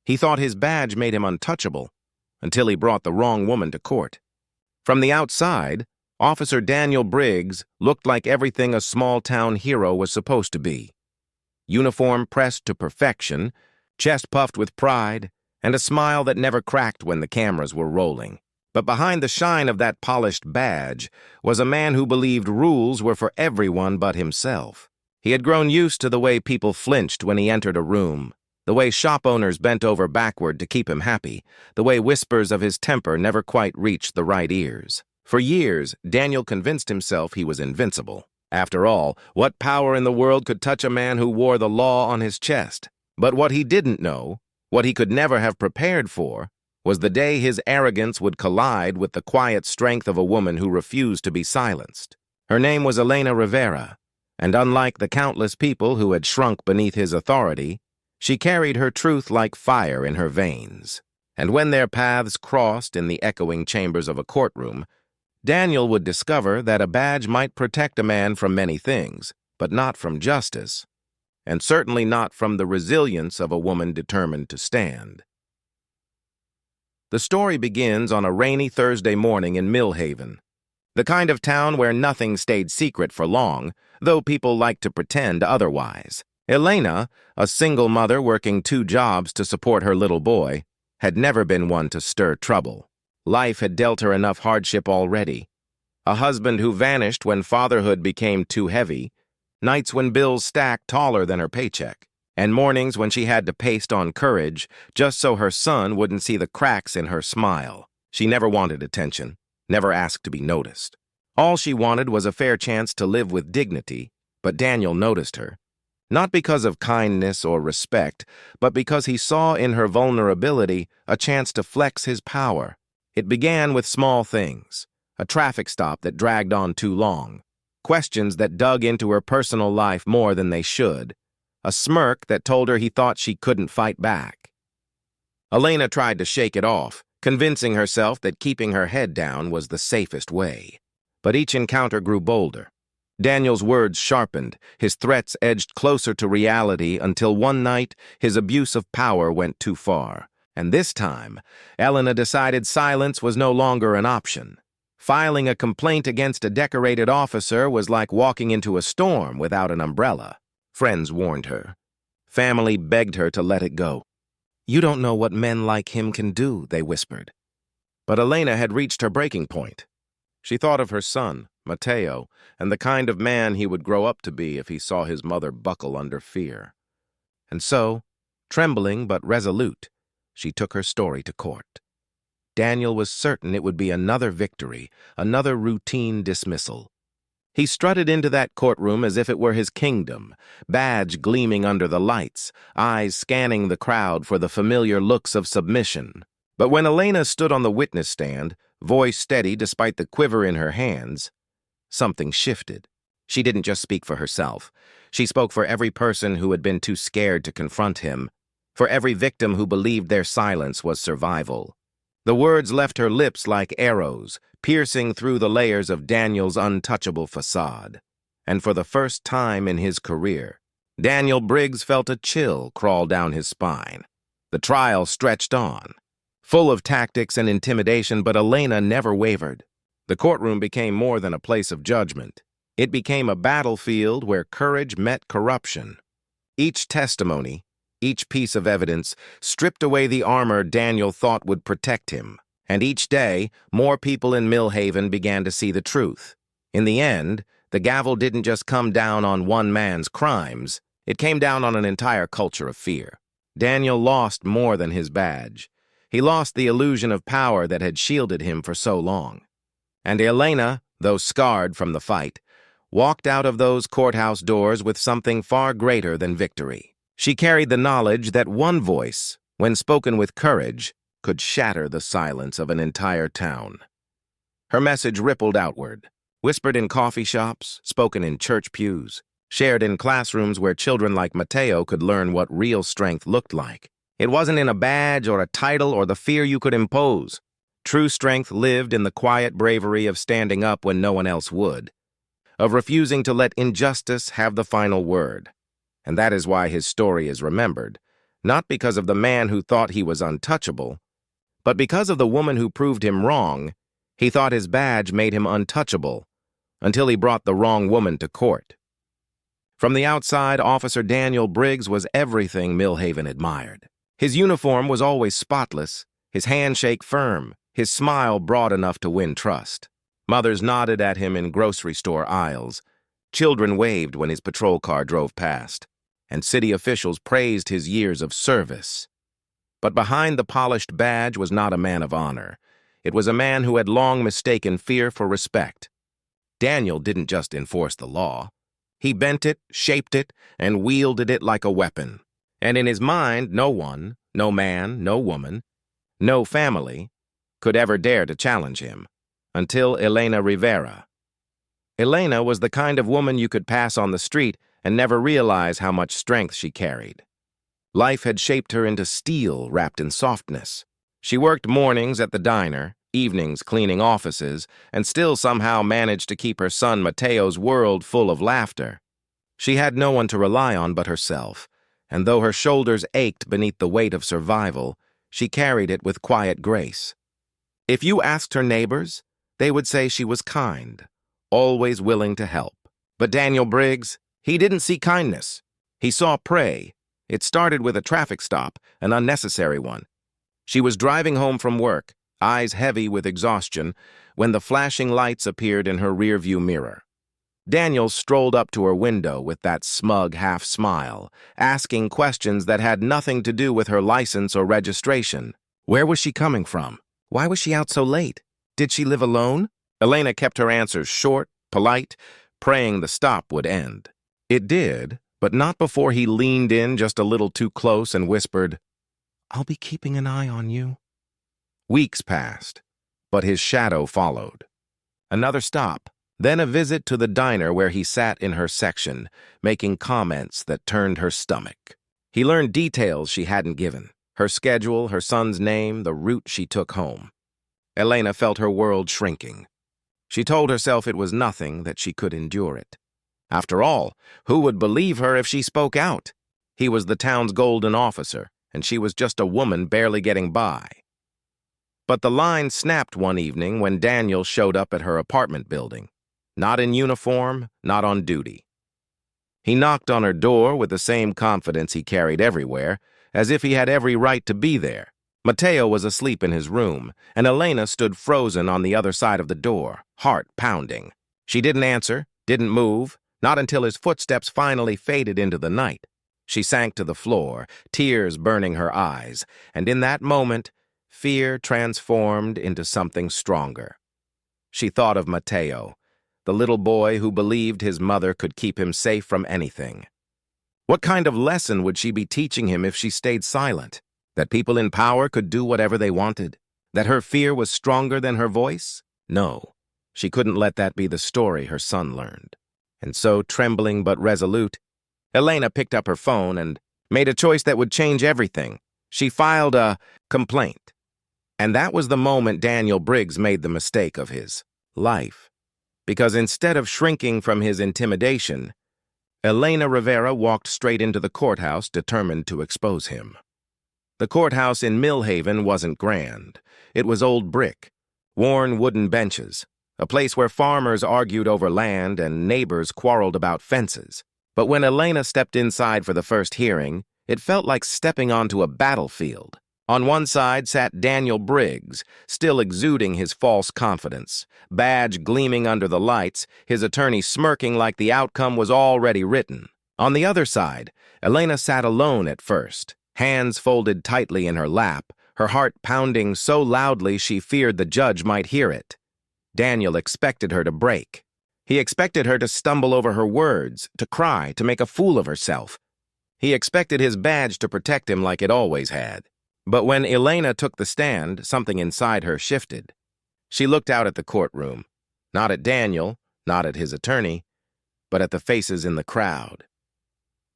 He thought his badge made him untouchable, until he brought the wrong woman to court. From the outside, Officer Daniel Briggs looked like everything a small-town hero was supposed to be. Uniform pressed to perfection, chest puffed with pride, and a smile that never cracked when the cameras were rolling. But behind the shine of that polished badge was a man who believed rules were for everyone but himself. He had grown used to the way people flinched when he entered a room, the way shop owners bent over backward to keep him happy, the way whispers of his temper never quite reached the right ears. For years, Daniel convinced himself he was invincible. After all, what power in the world could touch a man who wore the law on his chest? But what he didn't know, what he could never have prepared for, was the day his arrogance would collide with the quiet strength of a woman who refused to be silenced. Her name was Elena Rivera, and unlike the countless people who had shrunk beneath his authority, she carried her truth like fire in her veins. And when their paths crossed in the echoing chambers of a courtroom, Daniel would discover that a badge might protect a man from many things, but not from justice, and certainly not from the resilience of a woman determined to stand. The story begins on a rainy Thursday morning in Millhaven, the kind of town where nothing stayed secret for long, though people liked to pretend otherwise. Elena, a single mother working 2 jobs to support her little boy, had never been one to stir trouble. Life had dealt her enough hardship already. A husband who vanished when fatherhood became too heavy, nights when bills stacked taller than her paycheck, and mornings when she had to paste on courage just so her son wouldn't see the cracks in her smile. She never wanted attention, never asked to be noticed. All she wanted was a fair chance to live with dignity, but Daniel noticed her. Not because of kindness or respect, but because he saw in her vulnerability a chance to flex his power. It began with small things, a traffic stop that dragged on too long, questions that dug into her personal life more than they should, a smirk that told her he thought she couldn't fight back. Elena tried to shake it off, convincing herself that keeping her head down was the safest way. But each encounter grew bolder. Daniel's words sharpened, his threats edged closer to reality until one night his abuse of power went too far. And this time, Elena decided silence was no longer an option. Filing a complaint against a decorated officer was like walking into a storm without an umbrella. Friends warned her. Family begged her to let it go. "You don't know what men like him can do," they whispered. But Elena had reached her breaking point. She thought of her son, Mateo, and the kind of man he would grow up to be if he saw his mother buckle under fear. And so, trembling but resolute, she took her story to court. Daniel was certain it would be another victory, another routine dismissal. He strutted into that courtroom as if it were his kingdom, badge gleaming under the lights, eyes scanning the crowd for the familiar looks of submission. But when Elena stood on the witness stand, voice steady despite the quiver in her hands, something shifted. She didn't just speak for herself. She spoke for every person who had been too scared to confront him, for every victim who believed their silence was survival. The words left her lips like arrows, piercing through the layers of Daniel's untouchable facade. And for the first time in his career, Daniel Briggs felt a chill crawl down his spine. The trial stretched on, full of tactics and intimidation, but Elena never wavered. The courtroom became more than a place of judgment. It became a battlefield where courage met corruption. Each testimony, each piece of evidence, stripped away the armor Daniel thought would protect him. And each day, more people in Millhaven began to see the truth. In the end, the gavel didn't just come down on one man's crimes, it came down on an entire culture of fear. Daniel lost more than his badge. He lost the illusion of power that had shielded him for so long. And Elena, though scarred from the fight, walked out of those courthouse doors with something far greater than victory. She carried the knowledge that one voice, when spoken with courage, could shatter the silence of an entire town. Her message rippled outward, whispered in coffee shops, spoken in church pews, shared in classrooms where children like Mateo could learn what real strength looked like. It wasn't in a badge or a title or the fear you could impose. True strength lived in the quiet bravery of standing up when no one else would, of refusing to let injustice have the final word. And that is why his story is remembered, Not because of the man who thought he was untouchable, but because of the woman who proved him wrong. He thought his badge made him untouchable, until he brought the wrong woman to court. From the outside, Officer Daniel Briggs was everything Millhaven admired. His uniform was always spotless, his handshake firm, his smile broad enough to win trust. Mothers nodded at him in grocery store aisles. Children waved when his patrol car drove past, and city officials praised his years of service. But behind the polished badge was not a man of honor. It was a man who had long mistaken fear for respect. Daniel didn't just enforce the law. He bent it, shaped it, and wielded it like a weapon. And in his mind, no one, no man, no woman, no family, could ever dare to challenge him, until Elena Rivera. Elena was the kind of woman you could pass on the street and never realize how much strength she carried. Life had shaped her into steel wrapped in softness. She worked mornings at the diner, evenings cleaning offices, and still somehow managed to keep her son Mateo's world full of laughter. She had no one to rely on but herself, and though her shoulders ached beneath the weight of survival, she carried it with quiet grace. If you asked her neighbors, they would say she was kind, always willing to help. But Daniel Briggs, he didn't see kindness. He saw prey. It started with a traffic stop, an unnecessary one. She was driving home from work, eyes heavy with exhaustion, when the flashing lights appeared in her rearview mirror. Daniel strolled up to her window with that smug half-smile, asking questions that had nothing to do with her license or registration. Where was she coming from? Why was she out so late? Did she live alone? Elena kept her answers short, polite, praying the stop would end. It did, but not before he leaned in just a little too close and whispered, "I'll be keeping an eye on you." Weeks passed, but his shadow followed. Another stop. Then a visit to the diner where he sat in her section, making comments that turned her stomach. He learned details she hadn't given, her schedule, her son's name, the route she took home. Elena felt her world shrinking. She told herself it was nothing, that she could endure it. After all, who would believe her if she spoke out? He was the town's golden officer, and she was just a woman barely getting by. But the line snapped one evening when Daniel showed up at her apartment building. Not in uniform, not on duty. He knocked on her door with the same confidence he carried everywhere, as if he had every right to be there. Mateo was asleep in his room, and Elena stood frozen on the other side of the door, heart pounding. She didn't answer, didn't move, not until his footsteps finally faded into the night. She sank to the floor, tears burning her eyes, and in that moment, fear transformed into something stronger. She thought of Mateo, the little boy who believed his mother could keep him safe from anything. What kind of lesson would she be teaching him if she stayed silent? That people in power could do whatever they wanted? That her fear was stronger than her voice? No, she couldn't let that be the story her son learned. And so, trembling but resolute, Elena picked up her phone and made a choice that would change everything. She filed a complaint. And that was the moment Daniel Briggs made the mistake of his life. Because instead of shrinking from his intimidation, Elena Rivera walked straight into the courthouse, determined to expose him. The courthouse in Millhaven wasn't grand. It was old brick, worn wooden benches, a place where farmers argued over land and neighbors quarreled about fences. But when Elena stepped inside for the first hearing, it felt like stepping onto a battlefield. On one side sat Daniel Briggs, still exuding his false confidence, badge gleaming under the lights, his attorney smirking like the outcome was already written. On the other side, Elena sat alone at first, hands folded tightly in her lap, her heart pounding so loudly she feared the judge might hear it. Daniel expected her to break. He expected her to stumble over her words, to cry, to make a fool of herself. He expected his badge to protect him like it always had. But when Elena took the stand, something inside her shifted. She looked out at the courtroom, not at Daniel, not at his attorney, but at the faces in the crowd.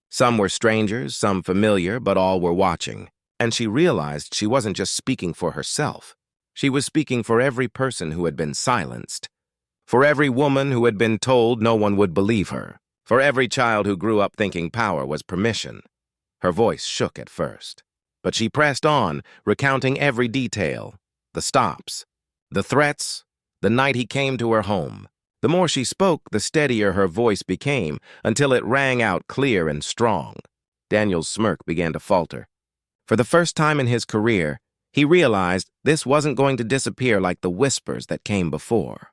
Some were strangers, some familiar, but all were watching. And she realized she wasn't just speaking for herself. She was speaking for every person who had been silenced, for every woman who had been told no one would believe her, for every child who grew up thinking power was permission. Her voice shook at first, but she pressed on, recounting every detail. The stops, the threats, the night he came to her home. The more she spoke, the steadier her voice became, until it rang out clear and strong. Daniel's smirk began to falter. For the first time in his career, he realized this wasn't going to disappear like the whispers that came before.